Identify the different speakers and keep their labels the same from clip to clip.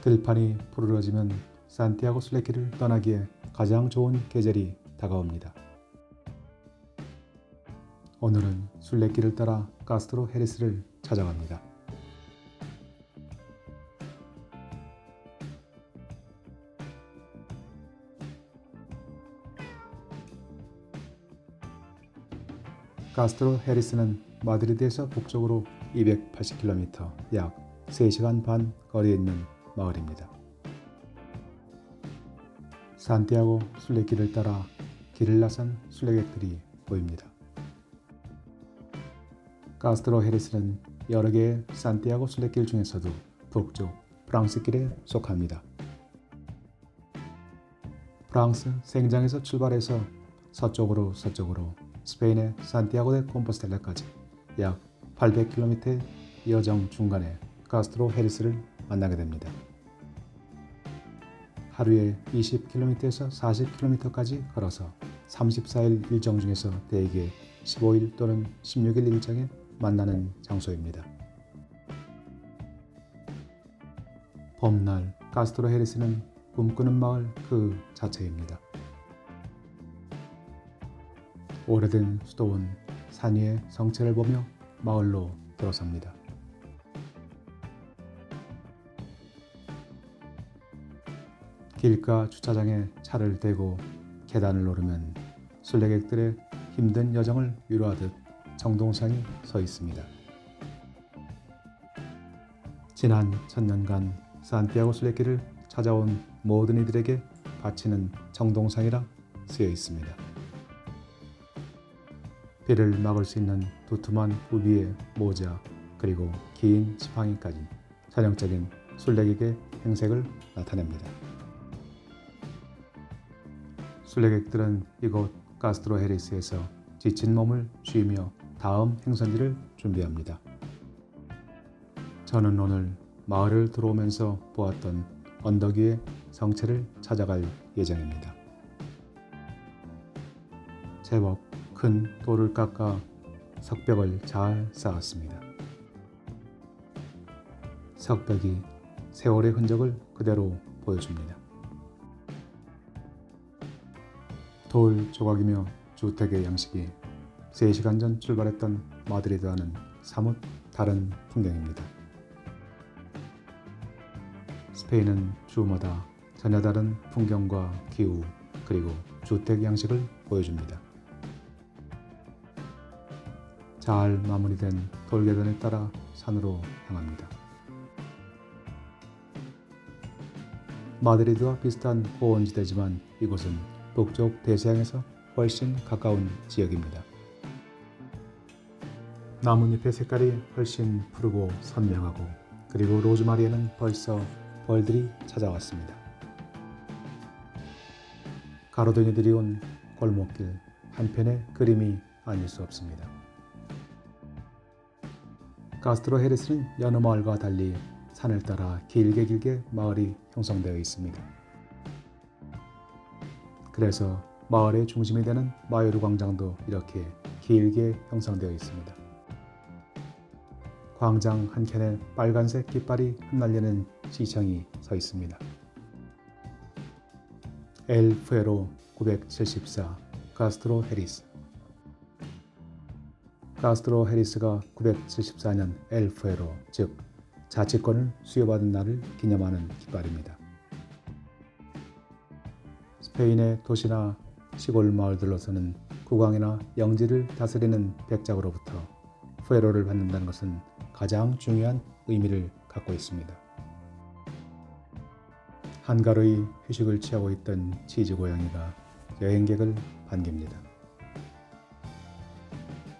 Speaker 1: 들판이 푸르러지면 산티아고 순례길을 떠나기에 가장 좋은 계절이 다가옵니다. 오늘은 순례길을 따라 카스트로 헤리스를 찾아갑니다. 카스트로 헤리스는 마드리드에서 북쪽으로 280km, 약 3시간 반 거리에 있는 마을입니다. 산티아고 순례길을 따라 길을 나선 순례객들이 보입니다. 카스트로 헤리스는 여러 개의 산티아고 순례길 중에서도 북쪽 프랑스길에 속합니다. 프랑스 생장에서 출발해서 서쪽으로 스페인의 산티아고 데 콤포스텔라까지 약 800km의 여정 중간에 카스트로 헤리스를 만나게 됩니다. 하루에 20km에서 40km까지 걸어서 34일 일정 중에서 대개 15일 또는 16일 일정에 만나는 장소입니다. 봄날 카스트로 헤리스는 꿈꾸는 마을 그 자체입니다. 오래된 수도원 산 위의 성체를 보며 마을로 들어섭니다. 길가 주차장에 차를 대고 계단을 오르면 순례객들의 힘든 여정을 위로하듯 정동상이 서 있습니다. 지난 1000년간 산티아고 순례길을 찾아온 모든 이들에게 바치는 정동상이라 쓰여 있습니다. 비를 막을 수 있는 두툼한 우비의 모자 그리고 긴 지팡이까지 전형적인 순례객의 행색을 나타냅니다. 순례객들은 이곳 카스트로 헤리스에서 지친 몸을 쉬며 다음 행선지를 준비합니다. 저는 오늘 마을을 들어오면서 보았던 언덕 위의 성체를 찾아갈 예정입니다. 제법 큰 돌을 깎아 석벽을 잘 쌓았습니다. 석벽이 세월의 흔적을 그대로 보여줍니다. 돌 조각이며 주택의 양식이 3시간 전 출발했던 마드리드와는 사뭇 다른 풍경입니다. 스페인은 주마다 전혀 다른 풍경과 기후 그리고 주택 양식을 보여줍니다. 잘 마무리된 돌계단을 따라 산으로 향합니다. 마드리드와 비슷한 고원지대지만 이곳은 북쪽 대서양에서 훨씬 가까운 지역입니다. 나뭇잎의 색깔이 훨씬 푸르고 선명하고 그리고 로즈마리에는 벌써 벌들이 찾아왔습니다. 가로등이들이 온 골목길 한편의 그림이 아닐 수 없습니다. 카스트로 헤리스는 여느 마을과 달리 산을 따라 길게 마을이 형성되어 있습니다. 그래서 마을의 중심이 되는 마요르 광장도 이렇게 길게 형성되어 있습니다. 광장 한켠에 빨간색 깃발이 흩날리는 시청이 서 있습니다. 엘 푸에로 974 카스트로 헤리스. 카스트로 헤리스가 974년 엘 푸에로 즉 자치권을 수여받은 날을 기념하는 깃발입니다. 스페인의 도시나 시골 마을들로서는 국왕이나 영지를 다스리는 백작으로부터 푸에로를 받는다는 것은 가장 중요한 의미를 갖고 있습니다. 한가로이 휴식을 취하고 있던 치즈 고양이가 여행객을 반깁니다.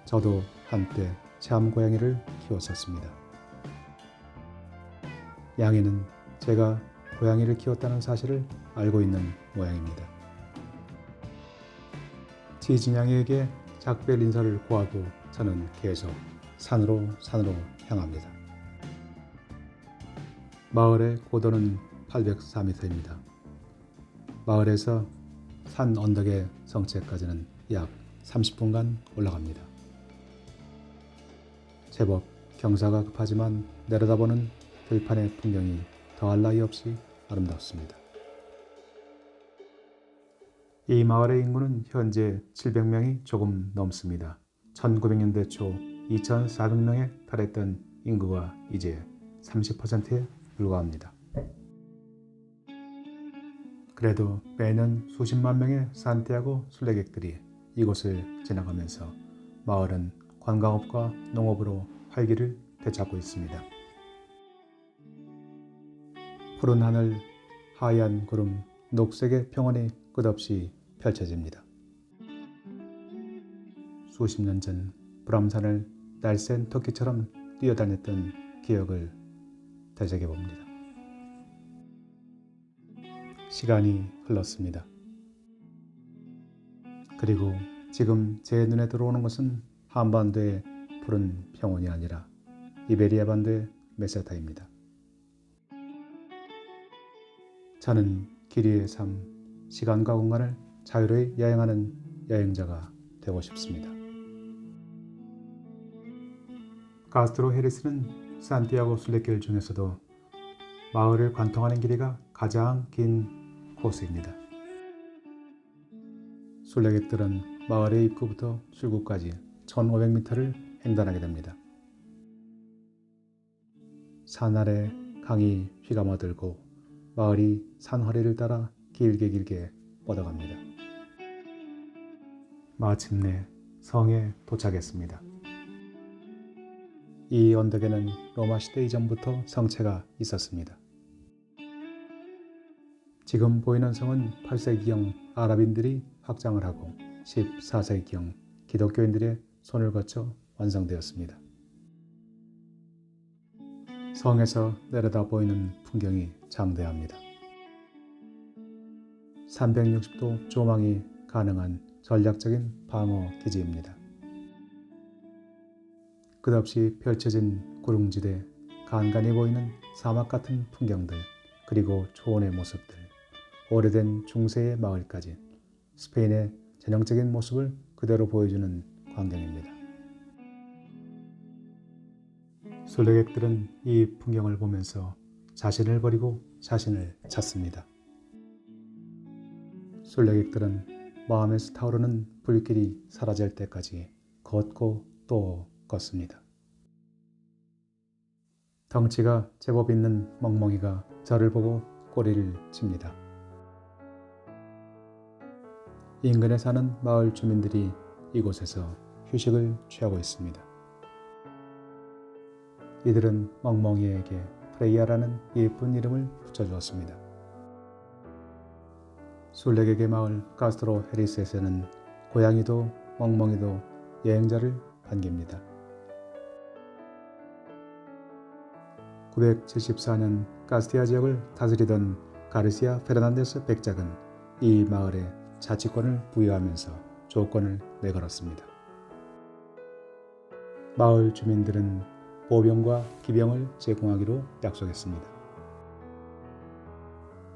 Speaker 1: 저도 한때 참 고양이를 키웠었습니다. 양이는 제가 고양이를 키웠다는 사실을 알고 있는 모양입니다. 치즈냥이에게 작별 인사를 고하고 저는 계속 산으로 향합니다. 마을의 고도는 804m입니다. 마을에서 산 언덕의 성체까지는 약 30분간 올라갑니다. 제법 경사가 급하지만 내려다보는 들판의 풍경이 더할 나위 없이 아름답습니다. 이 마을의 인구는 현재 700명이 조금 넘습니다. 1900년대 초 2400명에 달했던 인구가 이제 30%에 불과합니다. 그래도 매년 수십만 명의 산티아고 순례객들이 이곳을 지나가면서 마을은 관광업과 농업으로 활기를 되찾고 있습니다. 푸른 하늘, 하얀 구름, 녹색의 평원이 끝없이 펼쳐집니다. 수십 년 전 불암산을 날쌘 토끼처럼 뛰어다녔던 기억을 되새겨봅니다. 시간이 흘렀습니다. 그리고 지금 제 눈에 들어오는 것은 한반도의 푸른 평원이 아니라 이베리아 반도의 메세타입니다. 저는 길이의 삶, 시간과 공간을 자유로이 여행하는 여행자가 되고 싶습니다. 가스트로 헤리스는 산티아고 순례길 중에서도 마을을 관통하는 길이가 가장 긴 코스입니다. 순례객들은 마을의 입구부터 출구까지 1500m를 횡단하게 됩니다. 산 아래 강이 휘감아들고 마을이 산 허리를 따라 길게 뻗어갑니다. 마침내 성에 도착했습니다. 이 언덕에는 로마 시대 이전부터 성체가 있었습니다. 지금 보이는 성은 8세기경 아랍인들이 확장을 하고 14세기경 기독교인들의 손을 거쳐 완성되었습니다. 성에서 내려다 보이는 풍경이 장대합니다. 360도 조망이 가능한 전략적인 방어 기지입니다. 끝없이 펼쳐진 구릉지대, 간간히 보이는 사막 같은 풍경들, 그리고 초원의 모습들, 오래된 중세의 마을까지 스페인의 전형적인 모습을 그대로 보여주는 광경입니다. 순례객들은 이 풍경을 보면서 자신을 버리고 자신을 찾습니다. 순례객들은 마음에서 타오르는 불길이 사라질 때까지 걷고 또 걷습니다. 덩치가 제법 있는 멍멍이가 저를 보고 꼬리를 칩니다. 인근에 사는 마을 주민들이 이곳에서 휴식을 취하고 있습니다. 이들은 멍멍이에게 프레이아라는 예쁜 이름을 붙여주었습니다. 순례객의 마을 가스트로 헤리스에서는 고양이도 멍멍이도 여행자를 반깁니다. 974년 카스티아 지역을 다스리던 가르시아 페르난데스 백작은 이 마을에 자치권을 부여하면서 조건을 내걸었습니다. 마을 주민들은 보병과 기병을 제공하기로 약속했습니다.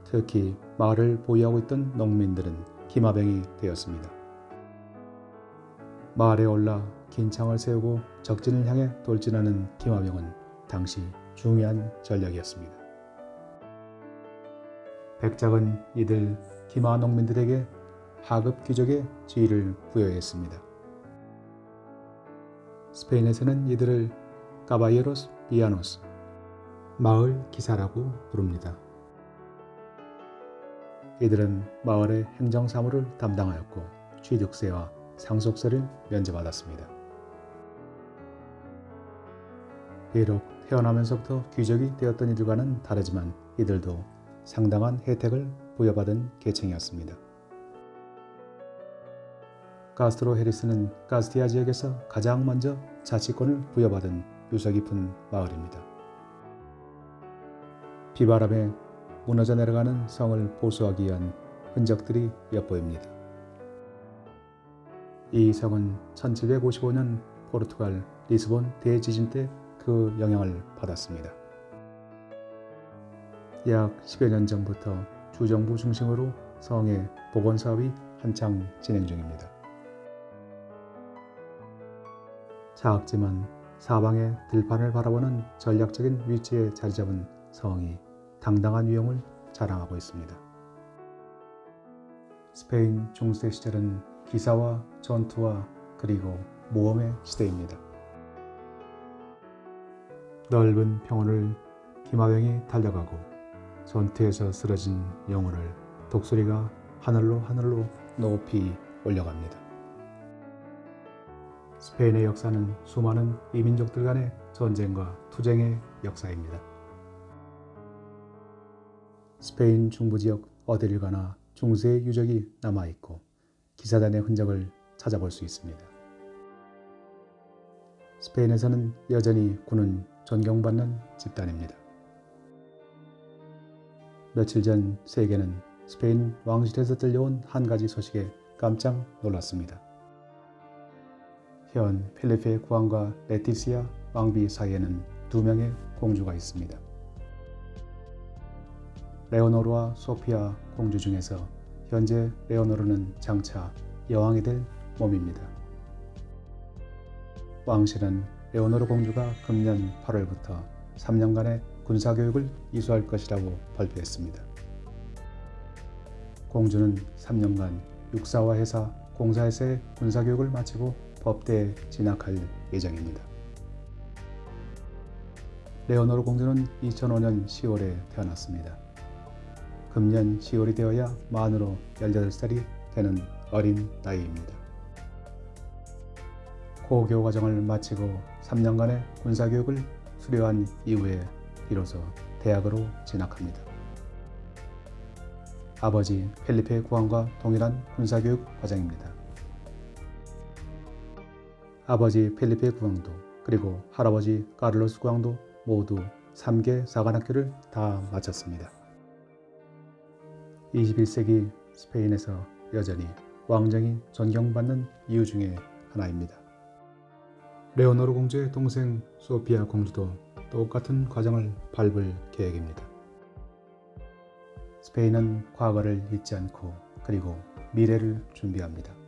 Speaker 1: 특히 마을을 보유하고 있던 농민들은 기마병이 되었습니다. 마을에 올라 긴 창을 세우고 적진을 향해 돌진하는 기마병은 당시 중요한 전략이었습니다. 백작은 이들 기마 농민들에게 하급 귀족의 지위를 부여했습니다. 스페인에서는 이들을 카바예로스 비아노스, 마을 기사라고 부릅니다. 이들은 마을의 행정 사무를 담당하였고 취득세와 상속세를 면제받았습니다. 비록 태어나면서부터 귀족이 되었던 이들과는 다르지만 이들도 상당한 혜택을 부여받은 계층이었습니다. 가스트로 헤리스는 카스티아 지역에서 가장 먼저 자치권을 부여받은 유서 깊은 마을입니다. 비바람에 무너져 내려가는 성을 보수하기 위한 흔적들이 엿보입니다. 이 성은 1755년 포르투갈 리스본 대지진 때 그 영향을 받았습니다. 약 10여 년 전부터 주정부 중심으로 성의 복원 사업이 한창 진행 중입니다. 작지만 사방의 들판을 바라보는 전략적인 위치에 자리 잡은 성이 당당한 위용을 자랑하고 있습니다. 스페인 중세 시절은 기사와 전투와 그리고 모험의 시대입니다. 넓은 평원을 기마병이 달려가고 전투에서 쓰러진 영혼을 독수리가 하늘로 높이 올려갑니다. 스페인의 역사는 수많은 이민족들 간의 전쟁과 투쟁의 역사입니다. 스페인 중부지역 어디를 가나 중세의 유적이 남아있고 기사단의 흔적을 찾아볼 수 있습니다. 스페인에서는 여전히 군은 존경받는 집단입니다. 며칠 전 세계는 스페인 왕실에서 들려온 한 가지 소식에 깜짝 놀랐습니다. 현 필리페 국왕과 레티시아 왕비 사이에는 2명의 공주가 있습니다. 레오노르와 소피아 공주 중에서 현재 레오노르는 장차 여왕이 될 몸입니다. 왕실은 레오노르 공주가 금년 8월부터 3년간의 군사교육을 이수할 것이라고 발표했습니다. 공주는 3년간 육사와 해사, 공사에서의 군사교육을 마치고 법대에 진학할 예정입니다. 레오노르 공주는 2005년 10월에 태어났습니다. 금년 10월이 되어야 만으로 18살이 되는 어린 나이입니다. 고교 과정을 마치고 3년간의 군사교육을 수료한 이후에 비로소 대학으로 진학합니다. 아버지 펠리페 국왕과 동일한 군사교육 과정입니다. 아버지 펠리페 국왕도 그리고 할아버지 카를로스 국왕도 모두 3개 사관학교를 다 마쳤습니다. 21세기 스페인에서 여전히 왕정이 존경받는 이유 중에 하나입니다. 레오노르 공주의 동생 소피아 공주도 똑같은 과정을 밟을 계획입니다. 스페인은 과거를 잊지 않고 그리고 미래를 준비합니다.